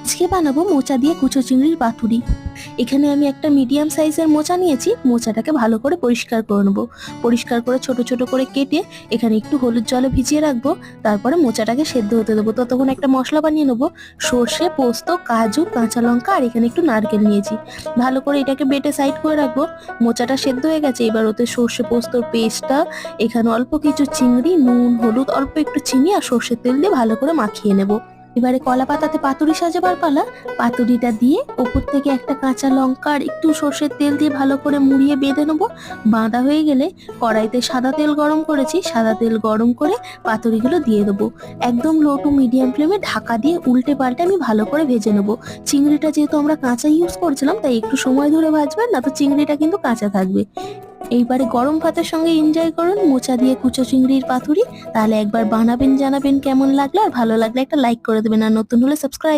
আজকে বানাবো মোচা দিয়ে কুচো চিংড়ির পাতুরি। এখানে আমি একটা মিডিয়াম সাইজের মোচা নিয়েছি। মোচাটাকে ভালো করে পরিষ্কার করে নেবো। পরিষ্কার করে ছোট ছোট করে কেটে এখানে একটু হলুদ জলে ভিজিয়ে রাখবো। তারপরে মোচাটাকে সেদ্ধ হতে দেবো। ততক্ষণ একটা মশলা বানিয়ে নেবো। সর্ষে, পোস্ত, কাজু, কাঁচা লঙ্কা আর এখানে একটু নারকেল নিয়েছি। ভালো করে এটাকে বেটে সাইড করে রাখবো। মোচাটা সেদ্ধ হয়ে গেছে, এবার ওতে সর্ষে পোস্তর পেস্টটা, এখানে অল্প কিছু চিংড়ি, নুন, হলুদ, অল্প একটু চিনি আর সর্ষের তেল দিয়ে ভালো করে মাখিয়ে নেবো। এবারে কলা পাতাতে পাতুরি সাজাবার পালা। পাতুরিটা দিয়ে ওপর থেকে একটা কাঁচা লঙ্কা আর একটু সর্ষের তেল দিয়ে ভালো করে মুড়িয়ে বেঁধে নেবো। বাঁধা হয়ে গেলে কড়াইতে সাদা তেল গরম করেছি, সাদা তেল গরম করে পাতুরিগুলো দিয়ে দেবো। একদম লো টু মিডিয়াম ফ্লেমে ঢাকা দিয়ে উল্টে পাল্টে আমি ভালো করে ভেজে নেবো। চিংড়িটা যেহেতু আমরা কাঁচা ইউজ করছিলাম, তাই একটু সময় ধরে ভাজবেন, না তো চিংড়িটা কিন্তু কাঁচা থাকবে। এইবারে গরম ভাতের সঙ্গে এনজয় করুন মোচা দিয়ে কুচো চিংড়ির পাতুরি। তাহলে একবার বানাবেন, জানাবেন কেমন লাগলো, আর ভালো লাগলে একটা লাইক করে দেবেন, আর নতুন হলে সাবস্ক্রাইব।